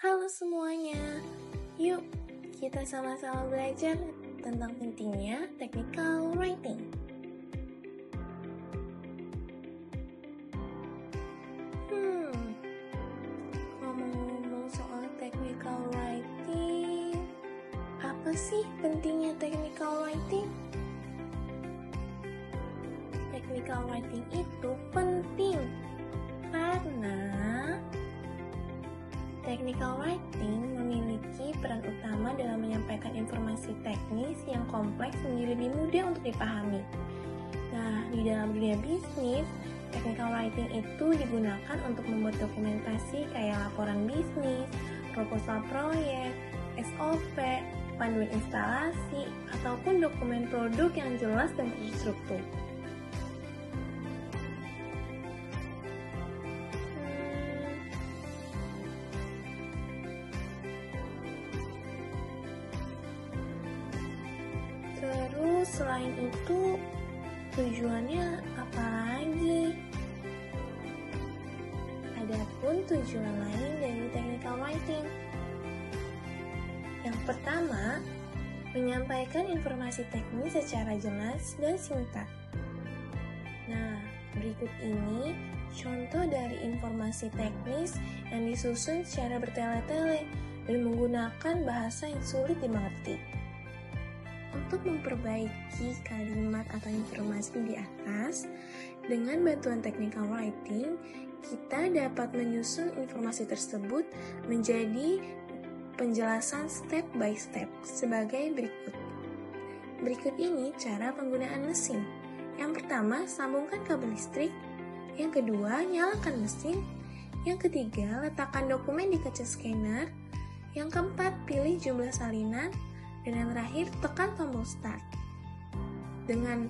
Halo semuanya, yuk kita sama-sama belajar tentang pentingnya technical writing. Ngomong-ngomong soal technical writing, apa sih pentingnya technical writing? Technical writing itu penting karena technical writing memiliki peran utama dalam menyampaikan informasi teknis yang kompleks menjadi lebih mudah untuk dipahami. Nah, di dalam dunia bisnis, technical writing itu digunakan untuk membuat dokumentasi kayak laporan bisnis, proposal proyek, SOP, panduan instalasi, ataupun dokumen produk yang jelas dan terstruktur. Terus selain itu, tujuannya apa lagi? Adapun tujuan lain dari technical writing. Yang pertama, menyampaikan informasi teknis secara jelas dan singkat. Nah, berikut ini contoh dari informasi teknis yang disusun secara bertele-tele dan menggunakan bahasa yang sulit dimengerti. Untuk memperbaiki kalimat atau informasi di atas, dengan bantuan technical writing, kita dapat menyusun informasi tersebut menjadi penjelasan step by step sebagai berikut. Berikut ini cara penggunaan mesin. Yang pertama, sambungkan kabel listrik. Yang kedua, nyalakan mesin. Yang ketiga, letakkan dokumen di kaca scanner. Yang keempat, pilih jumlah salinan. Dan yang terakhir, tekan tombol start. Dengan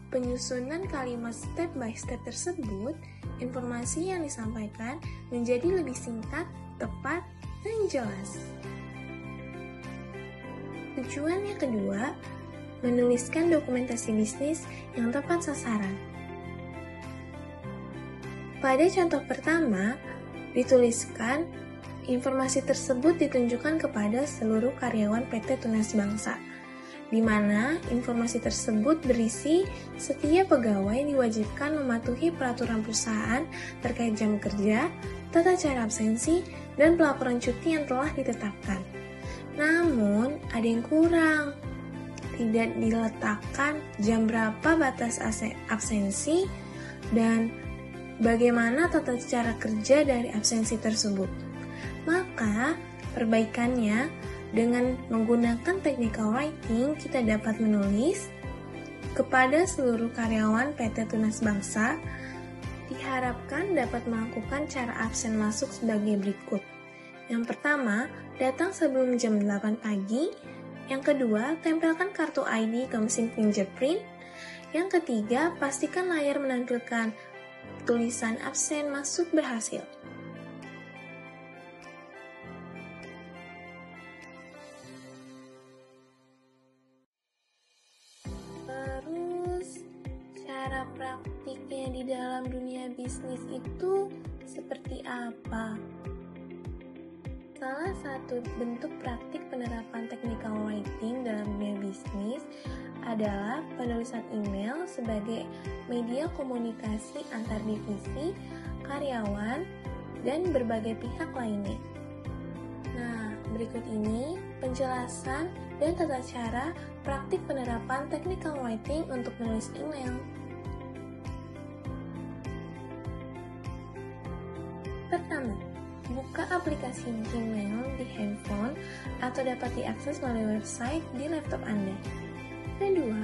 penyusunan kalimat step by step tersebut, informasi yang disampaikan menjadi lebih singkat, tepat, dan jelas. Tujuan yang kedua, menuliskan dokumentasi bisnis yang tepat sasaran. Pada contoh pertama, dituliskan informasi tersebut ditunjukkan kepada seluruh karyawan PT Tunas Bangsa, di mana informasi tersebut berisi setiap pegawai diwajibkan mematuhi peraturan perusahaan terkait jam kerja, tata cara absensi, dan pelaporan cuti yang telah ditetapkan. Namun, ada yang kurang. Tidak diletakkan jam berapa batas absensi dan bagaimana tata cara kerja dari absensi tersebut. Maka, perbaikannya dengan menggunakan technical writing, kita dapat menulis kepada seluruh karyawan PT Tunas Bangsa, diharapkan dapat melakukan cara absen masuk sebagai berikut. Yang pertama, datang sebelum jam 8 pagi. Yang kedua, tempelkan kartu ID ke mesin fingerprint. Yang ketiga, pastikan layar menampilkan tulisan absen masuk berhasil. Cara praktiknya di dalam dunia bisnis itu seperti apa? Salah satu bentuk praktik penerapan technical writing dalam dunia bisnis adalah penulisan email sebagai media komunikasi antar divisi, karyawan, dan berbagai pihak lainnya. Nah, berikut ini penjelasan dan tata cara praktik penerapan technical writing untuk menulis email. Pertama, buka aplikasi Gmail di handphone atau dapat diakses melalui website di laptop Anda. Kedua,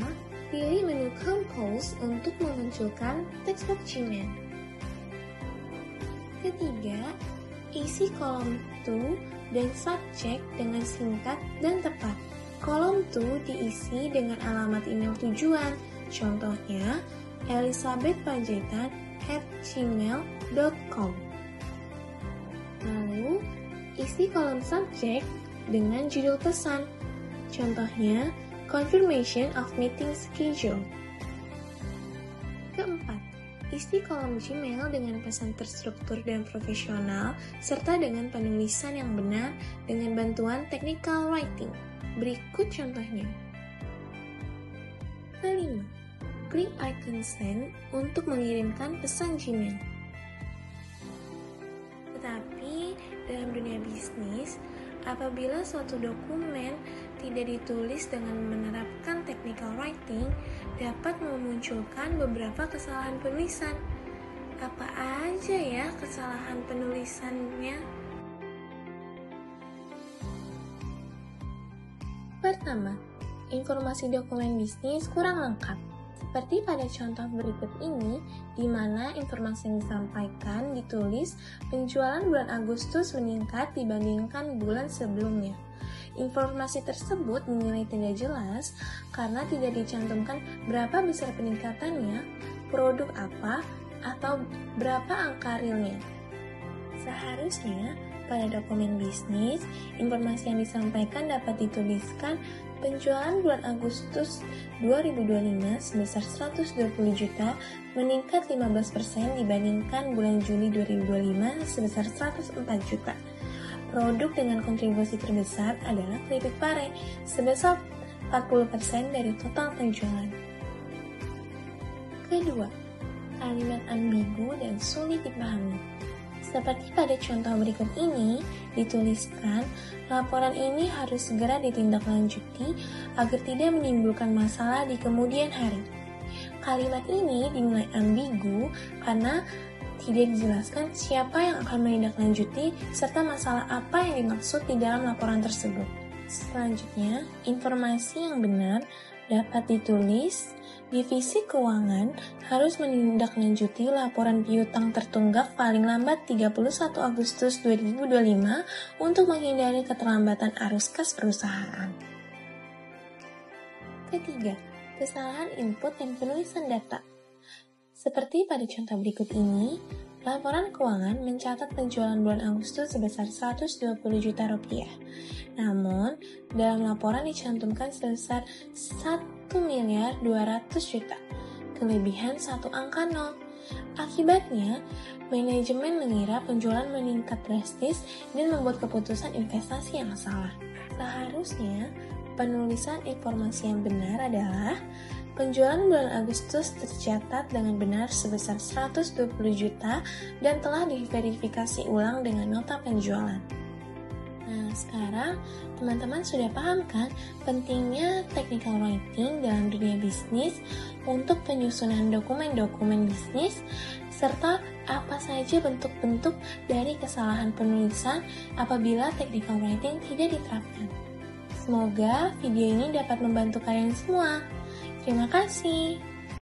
pilih menu Compose untuk memunculkan textbox Gmail. Ketiga, isi kolom to dan subject dengan singkat dan tepat. Kolom to diisi dengan alamat email tujuan, contohnya elizabethpanjaitan@gmail.com. Lalu, isi kolom subject dengan judul pesan, contohnya confirmation of meeting schedule. Keempat, Isi kolom Gmail dengan pesan terstruktur dan profesional, serta dengan penulisan yang benar dengan bantuan technical writing. Berikut contohnya. Kelima, klik icon send untuk mengirimkan pesan Gmail. Tetapi, dalam dunia bisnis, apabila suatu dokumen tidak ditulis dengan menerapkan technical writing, dapat memunculkan beberapa kesalahan penulisan. Apa aja ya kesalahan penulisannya? Pertama, informasi dokumen bisnis kurang lengkap. Seperti pada contoh berikut ini, di mana informasi yang disampaikan ditulis penjualan bulan Agustus meningkat dibandingkan bulan sebelumnya. Informasi tersebut dinilai tidak jelas karena tidak dicantumkan berapa besar peningkatannya, produk apa, atau berapa angka realnya. Seharusnya, pada dokumen bisnis, informasi yang disampaikan dapat dituliskan penjualan bulan Agustus 2025 sebesar 120 juta meningkat 15% dibandingkan bulan Juli 2025 sebesar 104 juta. Produk dengan kontribusi terbesar adalah keripik pare sebesar 40% dari total penjualan. Kedua, kalimat ambigu dan sulit dipahami. Seperti pada contoh berikut ini, dituliskan laporan ini harus segera ditindaklanjuti agar tidak menimbulkan masalah di kemudian hari. Kalimat ini dinilai ambigu karena tidak dijelaskan siapa yang akan menindaklanjuti serta masalah apa yang dimaksud di dalam laporan tersebut. Selanjutnya, informasi yang benar dapat ditulis. Divisi keuangan harus menindaklanjuti laporan piutang tertunggak paling lambat 31 Agustus 2025 untuk menghindari keterlambatan arus kas perusahaan. Ketiga, kesalahan input dan penulisan data. Seperti pada contoh berikut ini, laporan keuangan mencatat penjualan bulan Agustus sebesar 120 juta rupiah. Namun, dalam laporan dicantumkan sebesar 1 miliar 200 juta, kelebihan satu angka 0. Akibatnya, manajemen mengira penjualan meningkat drastis dan membuat keputusan investasi yang salah. Seharusnya, penulisan informasi yang benar adalah penjualan bulan Agustus tercatat dengan benar sebesar 120 juta dan telah diverifikasi ulang dengan nota penjualan. Nah, sekarang teman-teman sudah paham kan pentingnya technical writing dalam dunia bisnis untuk penyusunan dokumen-dokumen bisnis serta apa saja bentuk-bentuk dari kesalahan penulisan apabila technical writing tidak diterapkan. Semoga video ini dapat membantu kalian semua. Terima kasih.